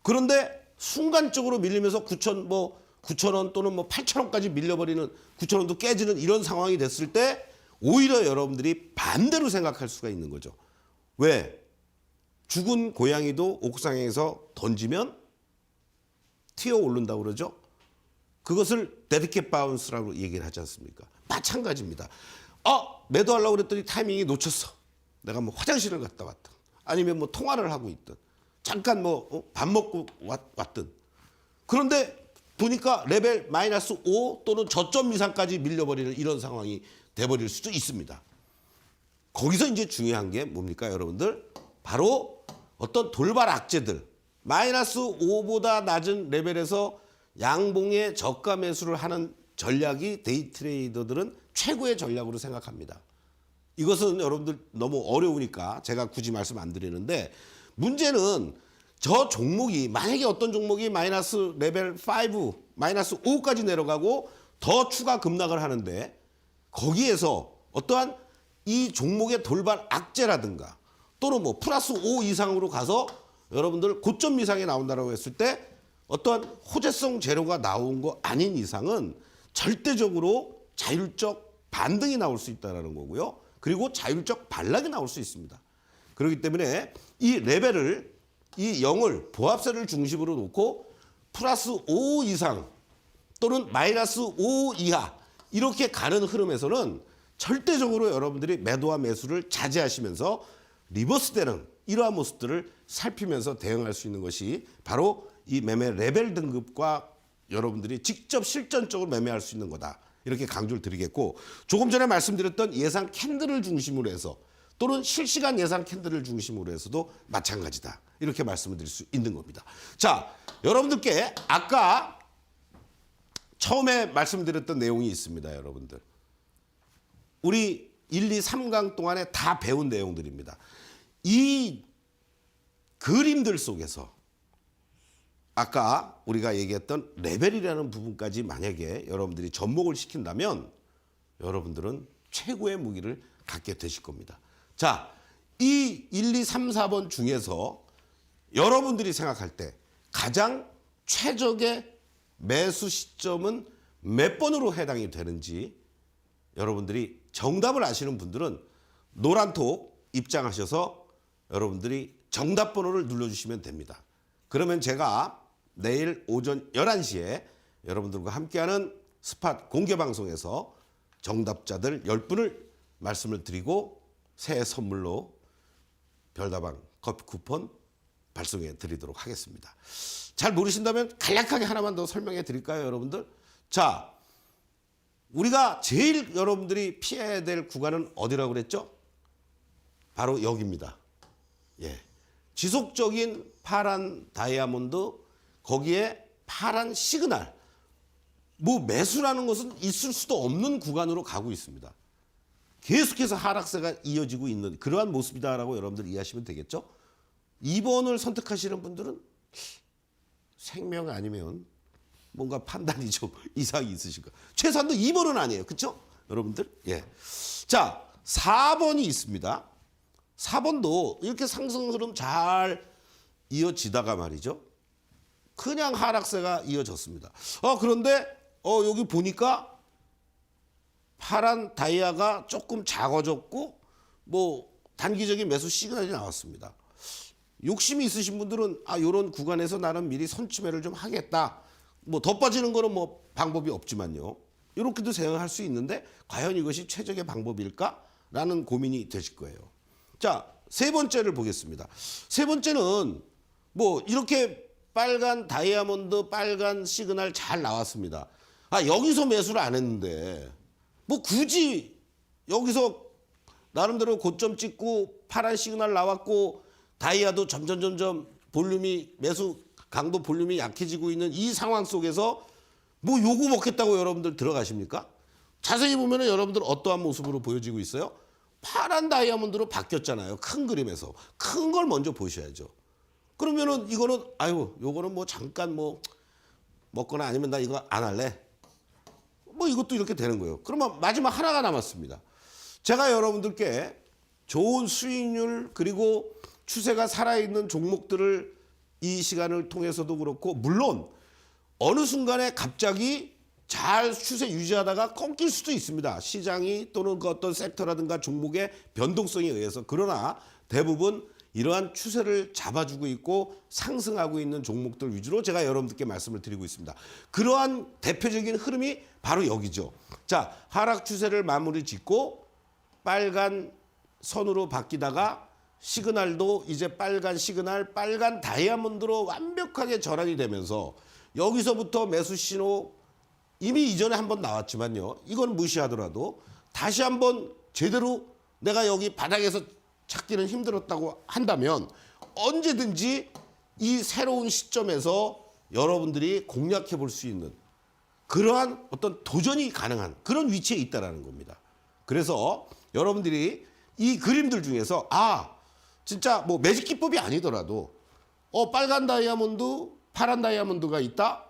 그런데 순간적으로 밀리면서 9,000원 또는 뭐 8,000원까지 밀려버리는 9,000원도 깨지는 이런 상황이 됐을 때 오히려 여러분들이 반대로 생각할 수가 있는 거죠. 왜? 죽은 고양이도 옥상에서 던지면 튀어 오른다고 그러죠. 그것을 데드캣 바운스라고 얘기를 하지 않습니까? 마찬가지입니다. 매도하려고 그랬더니 타이밍이 놓쳤어. 내가 뭐 화장실을 갔다 왔든 아니면 뭐 통화를 하고 있든 잠깐 뭐 밥 먹고 왔든 그런데 보니까 레벨 마이너스 5 또는 저점 이상까지 밀려버리는 이런 상황이 돼버릴 수도 있습니다. 거기서 이제 중요한 게 뭡니까 여러분들? 바로 어떤 돌발 악재들 마이너스 5보다 낮은 레벨에서 양봉의 저가 매수를 하는 전략이 데이 트레이더들은 최고의 전략으로 생각합니다. 이것은 여러분들 너무 어려우니까 제가 굳이 말씀 안 드리는데 문제는 저 종목이 만약에 어떤 종목이 마이너스 레벨 5, 마이너스 5까지 내려가고 더 추가 급락을 하는데 거기에서 어떠한 이 종목의 돌발 악재라든가 또는 뭐 플러스 5 이상으로 가서 여러분들 고점 이상에 나온다고 했을 때 어떠한 호재성 재료가 나온 거 아닌 이상은 절대적으로 자율적 반등이 나올 수 있다는 거고요. 그리고 자율적 반락이 나올 수 있습니다. 그렇기 때문에 이 레벨을 이 0을 보합세를 중심으로 놓고 플러스 5 이상 또는 마이너스 5 이하 이렇게 가는 흐름에서는 절대적으로 여러분들이 매도와 매수를 자제하시면서 리버스되는 이러한 모습들을 살피면서 대응할 수 있는 것이 바로 이 매매 레벨 등급과 여러분들이 직접 실전적으로 매매할 수 있는 거다. 이렇게 강조를 드리겠고 조금 전에 말씀드렸던 예상 캔들을 중심으로 해서 또는 실시간 예상 캔들을 중심으로 해서도 마찬가지다. 이렇게 말씀을 드릴 수 있는 겁니다. 자, 여러분들께 아까 처음에 말씀드렸던 내용이 있습니다. 여러분들. 우리 1, 2, 3강 동안에 다 배운 내용들입니다. 이 그림들 속에서 아까 우리가 얘기했던 레벨이라는 부분까지 만약에 여러분들이 접목을 시킨다면 여러분들은 최고의 무기를 갖게 되실 겁니다. 자, 이 1, 2, 3, 4번 중에서 여러분들이 생각할 때 가장 최적의 매수 시점은 몇 번으로 해당이 되는지 여러분들이 정답을 아시는 분들은 노란톡 입장하셔서 여러분들이 정답 번호를 눌러주시면 됩니다. 그러면 제가 내일 오전 11시에 여러분들과 함께하는 스팟 공개방송에서 정답자들 10분을 말씀을 드리고 새해 선물로 별다방 커피 쿠폰 발송해 드리도록 하겠습니다. 잘 모르신다면 간략하게 하나만 더 설명해 드릴까요, 여러분들? 자, 우리가 제일 여러분들이 피해야 될 구간은 어디라고 그랬죠? 바로 여기입니다. 예. 지속적인 파란 다이아몬드, 거기에 파란 시그널. 뭐 매수라는 것은 있을 수도 없는 구간으로 가고 있습니다. 계속해서 하락세가 이어지고 있는 그러한 모습이다라고 여러분들 이해하시면 되겠죠? 2번을 선택하시는 분들은 생명 아니면 뭔가 판단이 좀 이상이 있으실 거예요. 최소한도 2번은 아니에요. 그렇죠? 여러분들? 예. 자, 4번이 있습니다. 4번도 이렇게 상승 흐름 잘 이어지다가 말이죠. 그냥 하락세가 이어졌습니다. 그런데 여기 보니까 파란 다이아가 조금 작아졌고 뭐 단기적인 매수 시그널이 나왔습니다. 욕심이 있으신 분들은 이런 구간에서 나는 미리 선취매를 좀 하겠다. 뭐 더 빠지는 거는 뭐 방법이 없지만요. 이렇게도 생각할 수 있는데 과연 이것이 최적의 방법일까라는 고민이 되실 거예요. 자, 세 번째를 보겠습니다. 세 번째는 뭐 이렇게 빨간 다이아몬드, 빨간 시그널 잘 나왔습니다. 여기서 매수를 안 했는데 뭐 굳이 여기서 나름대로 고점 찍고 파란 시그널 나왔고 다이아도 점점 볼륨이 매수 강도 볼륨이 약해지고 있는 이 상황 속에서 뭐 요거 먹겠다고 여러분들 들어가십니까? 자세히 보면은 여러분들 어떠한 모습으로 보여지고 있어요? 파란 다이아몬드로 바뀌었잖아요. 큰 그림에서. 큰 걸 먼저 보셔야죠. 그러면은 이거는 요거는 뭐 잠깐 뭐 먹거나 아니면 나 이거 안 할래. 뭐 이것도 이렇게 되는 거예요. 그러면 마지막 하나가 남았습니다. 제가 여러분들께 좋은 수익률 그리고 추세가 살아있는 종목들을 이 시간을 통해서도 그렇고 물론 어느 순간에 갑자기 잘 추세 유지하다가 꺾일 수도 있습니다. 시장이 또는 그 어떤 섹터라든가 종목의 변동성에 의해서. 그러나 대부분 이러한 추세를 잡아주고 있고 상승하고 있는 종목들 위주로 제가 여러분들께 말씀을 드리고 있습니다. 그러한 대표적인 흐름이 바로 여기죠. 자, 하락 추세를 마무리 짓고 빨간 선으로 바뀌다가 시그널도 이제 빨간 시그널, 빨간 다이아몬드로 완벽하게 전환이 되면서 여기서부터 매수 신호 이미 이전에 한번 나왔지만요. 이건 무시하더라도 다시 한번 제대로 내가 여기 바닥에서 찾기는 힘들었다고 한다면 언제든지 이 새로운 시점에서 여러분들이 공략해 볼 수 있는 그러한 어떤 도전이 가능한 그런 위치에 있다라는 겁니다. 그래서 여러분들이 이 그림들 중에서 진짜 뭐 매직 기법이 아니더라도 빨간 다이아몬드, 파란 다이아몬드가 있다.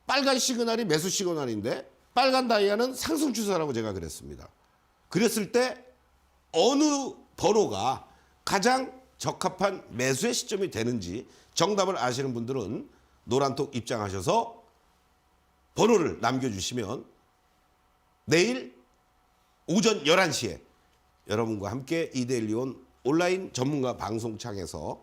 빨간 시그널이 매수 시그널인데 빨간 다이아는 상승 추세라고 제가 그랬습니다. 그랬을 때 어느 번호가 가장 적합한 매수의 시점이 되는지 정답을 아시는 분들은 노란톡 입장하셔서 번호를 남겨주시면 내일 오전 11시에 여러분과 함께 이데일리온 온라인 전문가 방송창에서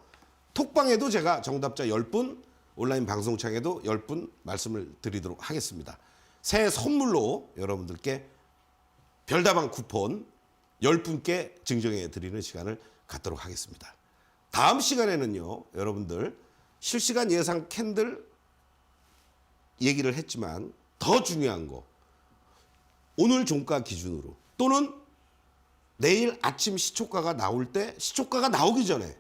톡방에도 제가 정답자 10분, 온라인 방송창에도 10분 말씀을 드리도록 하겠습니다. 새해 선물로 여러분들께 별다방 쿠폰 10분께 증정해 드리는 시간을 갖도록 하겠습니다. 다음 시간에는요, 여러분들 실시간 예상 캔들 얘기를 했지만 더 중요한 거 오늘 종가 기준으로 또는 내일 아침 시초가가 나올 때 시초가가 나오기 전에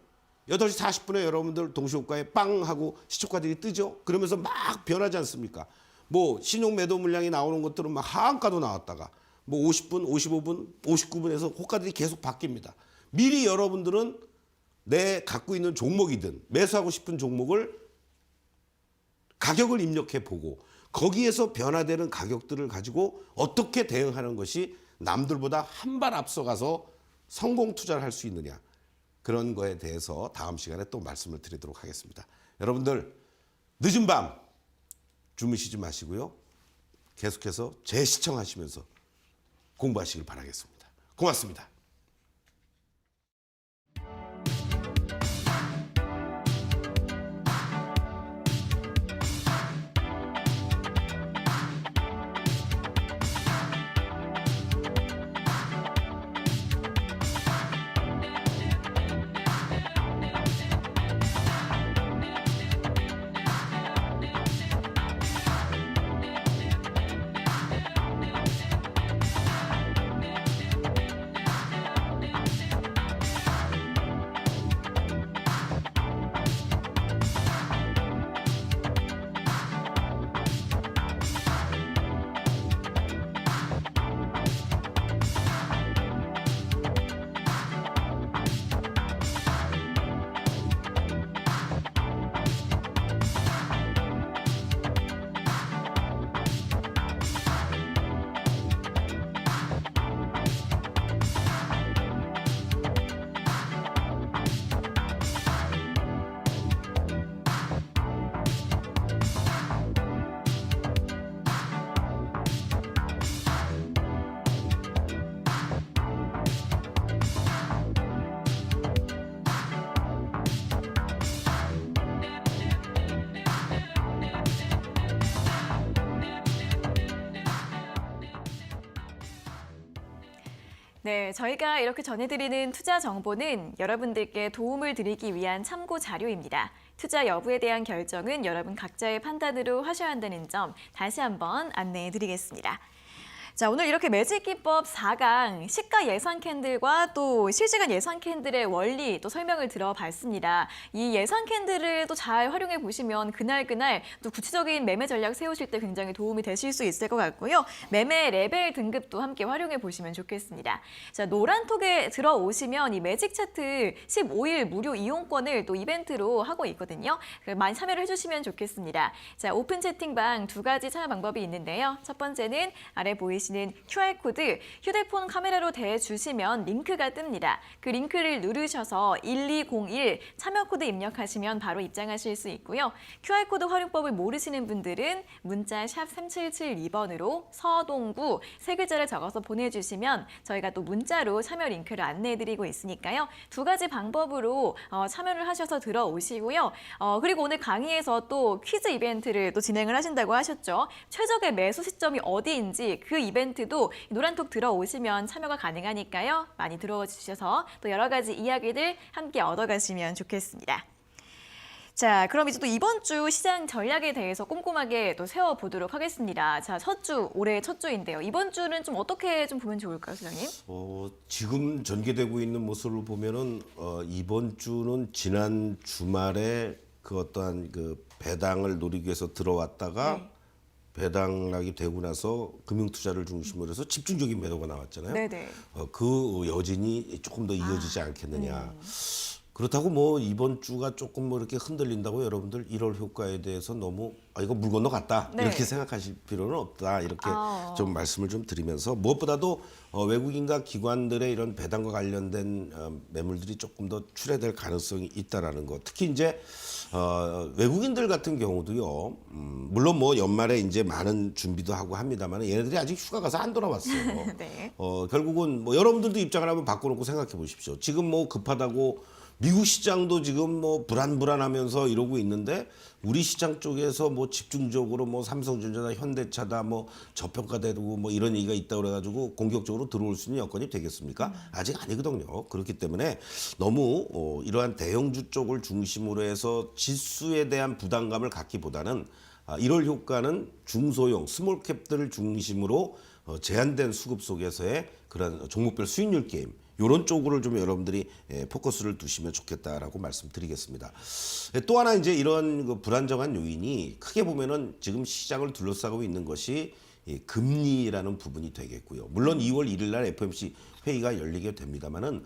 8시 40분에 여러분들 동시호가에 빵 하고 시초가들이 뜨죠. 그러면서 막 변하지 않습니까? 뭐 신용 매도 물량이 나오는 것들은 막 하한가도 나왔다가 뭐 50분, 55분, 59분에서 호가들이 계속 바뀝니다. 미리 여러분들은 내 갖고 있는 종목이든 매수하고 싶은 종목을 가격을 입력해 보고 거기에서 변화되는 가격들을 가지고 어떻게 대응하는 것이 남들보다 한 발 앞서가서 성공 투자를 할 수 있느냐. 그런 거에 대해서 다음 시간에 또 말씀을 드리도록 하겠습니다. 여러분들 늦은 밤 주무시지 마시고요. 계속해서 재시청하시면서 공부하시길 바라겠습니다. 고맙습니다. 네, 저희가 이렇게 전해드리는 투자 정보는 여러분들께 도움을 드리기 위한 참고 자료입니다. 투자 여부에 대한 결정은 여러분 각자의 판단으로 하셔야 한다는 점 다시 한번 안내해 드리겠습니다. 자, 오늘 이렇게 매직 기법 4강 시가 예상 캔들과 또 실시간 예상 캔들의 원리 또 설명을 들어봤습니다. 이 예상 캔들을 또 잘 활용해 보시면 그날 또 구체적인 매매 전략 세우실 때 굉장히 도움이 되실 수 있을 것 같고요. 매매 레벨 등급도 함께 활용해 보시면 좋겠습니다. 자, 노란톡에 들어오시면 이 매직 차트 15일 무료 이용권을 또 이벤트로 하고 있거든요. 많이 참여를 해주시면 좋겠습니다. 자, 오픈 채팅방 2가지 참여 방법이 있는데요. 첫 번째는 아래 보이시는 QR코드 휴대폰 카메라로 대주시면 링크가 뜹니다. 그 링크를 누르셔서 1201 참여 코드 입력하시면 바로 입장하실 수 있고요. QR코드 활용법을 모르시는 분들은 문자 샵 3772번으로 서동구 3글자를 적어서 보내주시면 저희가 또 문자로 참여 링크를 안내해드리고 있으니까요. 2가지 방법으로 참여를 하셔서 들어오시고요. 그리고 오늘 강의에서 또 퀴즈 이벤트를 또 진행을 하신다고 하셨죠. 최적의 매수 시점이 어디인지 그 이벤트도 노란톡 들어오시면 참여가 가능하니까요. 많이 들어와 주셔서 또 여러 가지 이야기들 함께 얻어가시면 좋겠습니다. 자, 그럼 이제 또 이번 주 시장 전략에 대해서 꼼꼼하게 또 세워보도록 하겠습니다. 자, 올해 첫 주인데요. 이번 주는 좀 어떻게 좀 보면 좋을까요, 소장님? 지금 전개되고 있는 모습을 보면은 이번 주는 지난 주말에 그 어떠한 그 배당을 노리기 위해서 들어왔다가 네. 배당락이 되고 나서 금융투자를 중심으로 해서 집중적인 매도가 나왔잖아요. 네네. 그 여진이 조금 더 이어지지 않겠느냐. 그렇다고 뭐 이번 주가 조금 뭐 이렇게 흔들린다고 여러분들 1월 효과에 대해서 너무 이거 물 건너갔다 네. 이렇게 생각하실 필요는 없다 이렇게 좀 말씀을 좀 드리면서 무엇보다도 외국인과 기관들의 이런 배당과 관련된 매물들이 조금 더 출회될 가능성이 있다라는 것. 특히 이제 외국인들 같은 경우도요. 물론 뭐 연말에 이제 많은 준비도 하고 합니다만 얘네들이 아직 휴가 가서 안 돌아왔어요. 네. 결국은 뭐 여러분들도 입장을 한번 바꿔놓고 생각해 보십시오. 지금 뭐 급하다고 미국 시장도 지금 뭐 불안하면서 이러고 있는데 우리 시장 쪽에서 뭐 집중적으로 뭐 삼성전자나 현대차다 뭐 저평가되고 뭐 이런 얘기가 있다고 그래가지고 공격적으로 들어올 수 있는 여건이 되겠습니까? 아직 아니거든요. 그렇기 때문에 너무 이러한 대형주 쪽을 중심으로 해서 지수에 대한 부담감을 갖기보다는 1월 효과는 중소형 스몰캡들을 중심으로 제한된 수급 속에서의 그런 종목별 수익률 게임 이런 쪽으로 좀 여러분들이 포커스를 두시면 좋겠다라고 말씀드리겠습니다. 또 하나 이제 이런 그 불안정한 요인이 크게 보면은 지금 시장을 둘러싸고 있는 것이 이 금리라는 부분이 되겠고요. 물론 2월 1일 날 FOMC 회의가 열리게 됩니다만은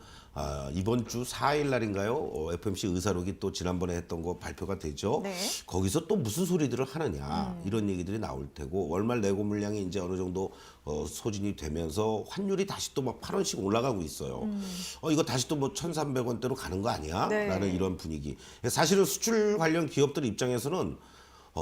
이번 주 4일 날인가요? FOMC 의사록이 또 지난번에 했던 거 발표가 되죠. 네. 거기서 또 무슨 소리들을 하느냐 이런 얘기들이 나올 테고 월말 내고 물량이 이제 어느 정도 소진이 되면서 환율이 다시 또 막 8원씩 올라가고 있어요. 이거 다시 또 뭐 1,300원대로 가는 거 아니야? 네. 라는 이런 분위기. 사실은 수출 관련 기업들 입장에서는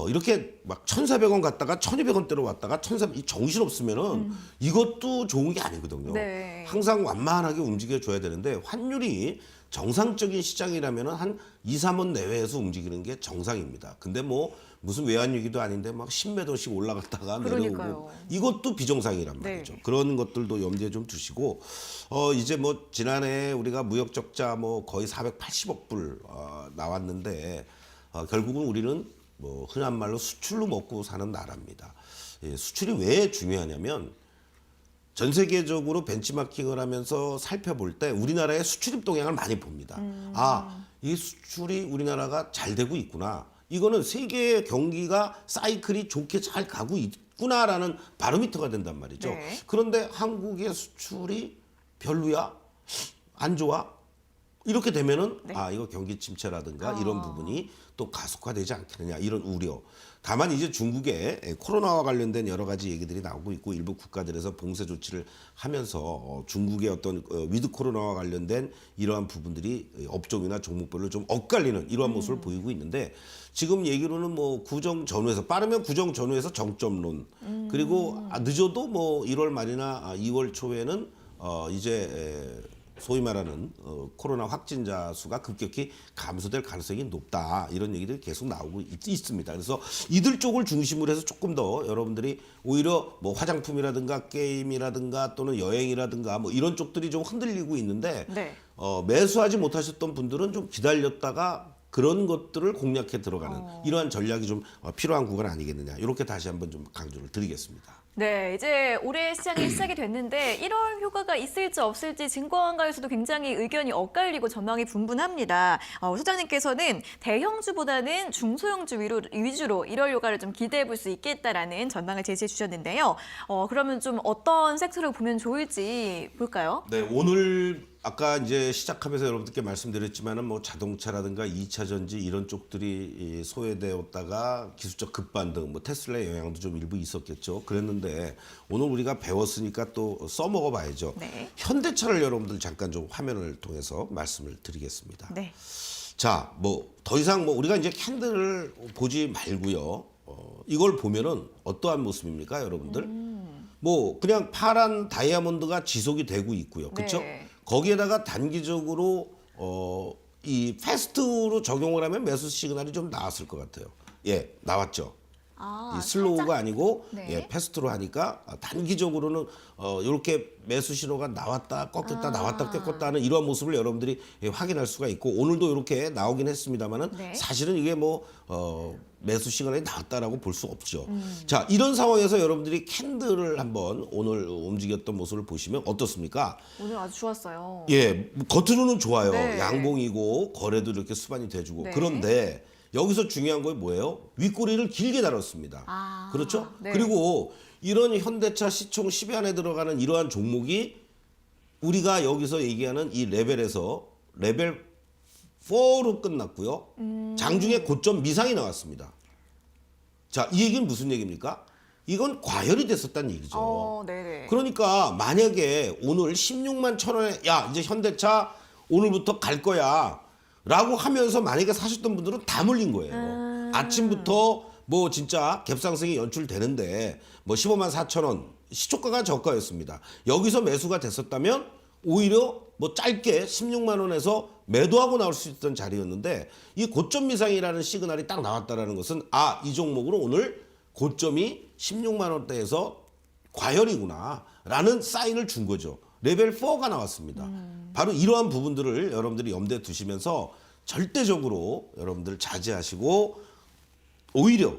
이렇게 막 1,400원 갔다가 1,200원대로 왔다가 1,300원 정신 없으면은 이것도 좋은 게 아니거든요. 네. 항상 완만하게 움직여 줘야 되는데 환율이 정상적인 시장이라면은 한 2, 3원 내외에서 움직이는 게 정상입니다. 근데 뭐 무슨 외환위기도 아닌데 막 10몇 원씩 올라갔다가 그러니까요. 내려오고 이것도 비정상이란 네. 말이죠. 그런 것들도 염두에 좀 두시고 이제 뭐 지난해 우리가 무역 적자 뭐 거의 480억 불 나왔는데 결국은 우리는 뭐 흔한 말로 수출로 먹고 사는 나라입니다. 수출이 왜 중요하냐면 전 세계적으로 벤치마킹을 하면서 살펴볼 때 우리나라의 수출입 동향을 많이 봅니다. 이 수출이 우리나라가 잘 되고 있구나. 이거는 세계의 경기가 사이클이 좋게 잘 가고 있구나라는 바로미터가 된단 말이죠. 네. 그런데 한국의 수출이 별로야? 안 좋아? 이렇게 되면은 네. 이거 경기 침체라든가 이런 부분이 또 가속화되지 않겠느냐 이런 우려. 다만 이제 중국에 코로나와 관련된 여러 가지 얘기들이 나오고 있고 일부 국가들에서 봉쇄 조치를 하면서 중국의 어떤 위드 코로나와 관련된 이러한 부분들이 업종이나 종목별로 좀 엇갈리는 이러한 모습을 보이고 있는데 지금 얘기로는 뭐 구정 전후에서 빠르면 구정 전후에서 정점론 그리고 늦어도 뭐 1월 말이나 2월 초에는 이제 소위 말하는 코로나 확진자 수가 급격히 감소될 가능성이 높다 이런 얘기들이 계속 나오고 있습니다. 그래서 이들 쪽을 중심으로 해서 조금 더 여러분들이 오히려 뭐 화장품이라든가 게임이라든가 또는 여행이라든가 뭐 이런 쪽들이 좀 흔들리고 있는데 네. 매수하지 못하셨던 분들은 좀 기다렸다가 그런 것들을 공략해 들어가는 이러한 전략이 좀 필요한 구간 아니겠느냐 이렇게 다시 한번 좀 강조를 드리겠습니다. 네, 이제 올해 시장이 시작이 됐는데 1월 효과가 있을지 없을지 증권가에서도 굉장히 의견이 엇갈리고 전망이 분분합니다. 소장님께서는 대형주보다는 중소형주 위주로 1월 효과를 좀 기대해 볼 수 있겠다라는 전망을 제시해 주셨는데요. 그러면 좀 어떤 섹터를 보면 좋을지 볼까요? 네, 오늘 아까 이제 시작하면서 여러분들께 말씀드렸지만은 뭐 자동차라든가 2차 전지 이런 쪽들이 소외되었다가 기술적 급반등, 뭐 테슬라의 영향도 좀 일부 있었겠죠. 그랬는데 오늘 우리가 배웠으니까 또 써먹어 봐야죠. 네. 현대차를 여러분들 잠깐 좀 화면을 통해서 말씀을 드리겠습니다. 네. 자, 뭐 더 이상 뭐 우리가 이제 캔들을 보지 말고요. 이걸 보면은 어떠한 모습입니까, 여러분들? 뭐 그냥 파란 다이아몬드가 지속이 되고 있고요. 그렇죠? 네. 거기에다가 단기적으로 이 패스트로 적용을 하면 매수 시그널이 좀 나왔을 것 같아요. 예, 나왔죠. 아, 이 슬로우가 살짝. 아니고 네. 예, 패스트로 하니까 단기적으로는 이렇게 매수 신호가 나왔다 꺾였다 나왔다 꺾였다 하는 이러한 모습을 여러분들이 확인할 수가 있고 오늘도 이렇게 나오긴 했습니다만은 네. 사실은 이게 뭐 매수 시그널이 나왔다라고 볼 수 없죠. 자, 이런 상황에서 여러분들이 캔들을 한번 오늘 움직였던 모습을 보시면 어떻습니까? 오늘 아주 좋았어요. 예, 겉으로는 좋아요. 네. 양봉이고 거래도 이렇게 수반이 돼주고. 네. 그런데 여기서 중요한 건 뭐예요? 윗꼬리를 길게 달았습니다. 아, 그렇죠? 네. 그리고 이런 현대차 시총 10위 안에 들어가는 이러한 종목이 우리가 여기서 얘기하는 이 레벨에서 레벨 4로 끝났고요. 장중에 고점 미상이 나왔습니다. 자, 이 얘기는 무슨 얘기입니까? 이건 과열이 됐었다는 얘기죠. 네네. 그러니까 만약에 오늘 16만 1,000원에 야 이제 현대차 오늘부터 갈 거야 라고 하면서 만약에 사셨던 분들은 다 물린 거예요. 아침부터 뭐 진짜 갭상승이 연출되는데 뭐 15만 4천 원 시초가가 저가였습니다. 여기서 매수가 됐었다면 오히려 뭐 짧게 16만 원에서 매도하고 나올 수 있던 자리였는데 이 고점 미상이라는 시그널이 딱 나왔다라는 것은 아, 이 종목으로 오늘 고점이 16만 원대에서 과열이구나라는 사인을 준 거죠. 레벨 4가 나왔습니다. 바로 이러한 부분들을 여러분들이 염두에 두시면서 절대적으로 여러분들 자제하시고 오히려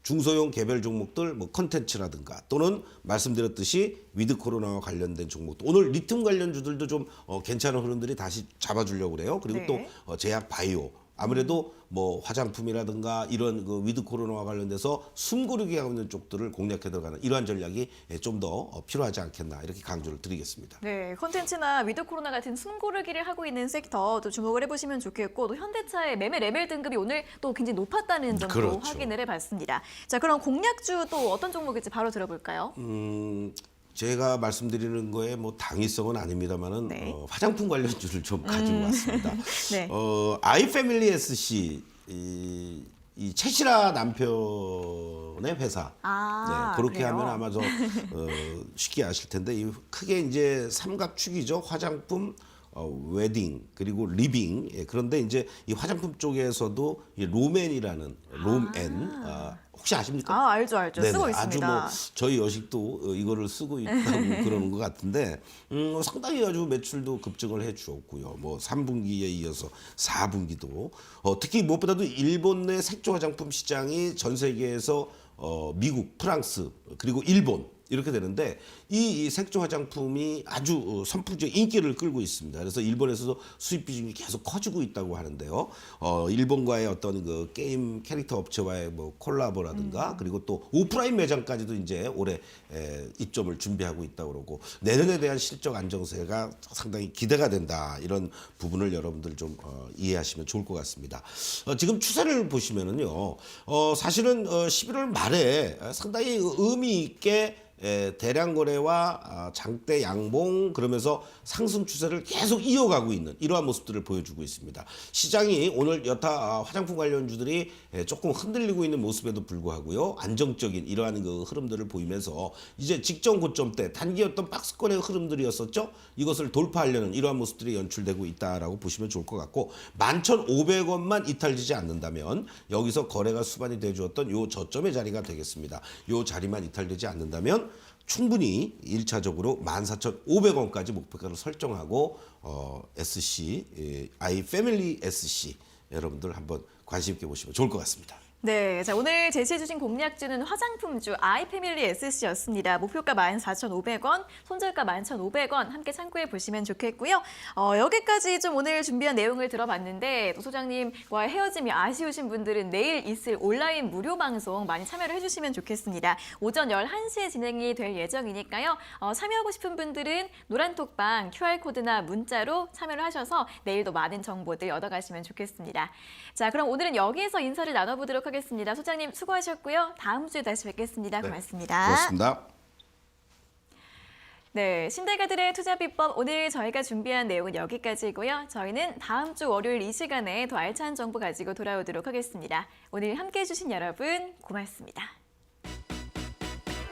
중소형 개별 종목들 뭐 컨텐츠라든가 또는 말씀드렸듯이 위드 코로나와 관련된 종목도 오늘 리튬 관련주들도 좀 괜찮은 흐름들이 다시 잡아주려고 그래요. 그리고 네. 또 제약 바이오 아무래도 뭐 화장품이라든가 이런 그 위드 코로나와 관련돼서 숨고르기 하고 있는 쪽들을 공략해 들어가는 이러한 전략이 좀 더 필요하지 않겠나 이렇게 강조를 드리겠습니다. 네, 콘텐츠나 위드 코로나 같은 숨고르기를 하고 있는 섹터 또 주목을 해보시면 좋겠고 또 현대차의 매매 레벨 등급이 오늘 또 굉장히 높았다는 점도 그렇죠. 확인을 해봤습니다. 자, 그럼 공략주 또 어떤 종목일지 바로 들어볼까요? 제가 말씀드리는 거에 뭐 당위성은 아닙니다만은 네. 화장품 관련주를 좀 가지고 왔습니다. 네. 아이패밀리 SC 이 채시라 남편의 회사. 아, 네, 그렇게 그래요? 하면 아마 저 쉽게 아실 텐데 이 크게 이제 삼각축이죠. 화장품, 웨딩 그리고 리빙. 예, 그런데 이제 이 화장품 쪽에서도 이 롬앤이라는 롬앤 혹시 아십니까? 아, 알죠. 네네, 쓰고 아주 있습니다. 뭐 저희 여식도 이거를 쓰고 있다고 그러는 것 같은데 상당히 아주 매출도 급증을 해주었고요. 뭐 3분기에 이어서 4분기도 특히 무엇보다도 일본 내 색조 화장품 시장이 전 세계에서 미국, 프랑스 그리고 일본 이렇게 되는데 이 색조 화장품이 아주 선풍적 인기를 끌고 있습니다. 그래서 일본에서도 수입 비중이 계속 커지고 있다고 하는데요. 일본과의 어떤 그 게임 캐릭터 업체와의 뭐 콜라보라든가 그리고 또 오프라인 매장까지도 이제 올해 입점을 준비하고 있다고 그러고 내년에 대한 실적 안정세가 상당히 기대가 된다. 이런 부분을 여러분들 좀 이해하시면 좋을 것 같습니다. 지금 추세를 보시면은요. 사실은 11월 말에 상당히 의미 있게 대량 거래와 장대 양봉 그러면서 상승 추세를 계속 이어가고 있는 이러한 모습들을 보여주고 있습니다. 시장이 오늘 여타 화장품 관련주들이 조금 흔들리고 있는 모습에도 불구하고요. 안정적인 이러한 그 흐름들을 보이면서 이제 직전 고점대 단기였던 박스권의 흐름들이었었죠. 이것을 돌파하려는 이러한 모습들이 연출되고 있다라고 보시면 좋을 것 같고 11,500원만 이탈되지 않는다면 여기서 거래가 수반이 돼주었던 요 저점의 자리가 되겠습니다. 요 자리만 이탈되지 않는다면 충분히 1차적으로 14,500원까지 목표가를 설정하고 SC, 아이패밀리 SC 여러분들 한번 관심 있게 보시면 좋을 것 같습니다. 네, 자 오늘 제시해주신 공략주는 화장품주 아이패밀리 SC였습니다. 목표가 14,500원, 손절가 11,500원 함께 참고해 보시면 좋겠고요. 여기까지 좀 오늘 준비한 내용을 들어봤는데 또 소장님과 헤어짐이 아쉬우신 분들은 내일 있을 온라인 무료 방송 많이 참여를 해주시면 좋겠습니다. 오전 11시에 진행이 될 예정이니까요. 참여하고 싶은 분들은 노란톡방 QR코드나 문자로 참여를 하셔서 내일도 많은 정보들 얻어가시면 좋겠습니다. 자, 그럼 오늘은 여기에서 인사를 나눠보도록 하겠습니다. 소장님 수고하셨고요. 다음 주에 다시 뵙겠습니다. 고맙습니다. 고맙습니다. 네, 신대가들의 투자 비법 오늘 저희가 준비한 내용은 여기까지고요. 저희는 다음 주 월요일 이 시간에 더 알찬 정보 가지고 돌아오도록 하겠습니다. 오늘 함께해 주신 여러분 고맙습니다.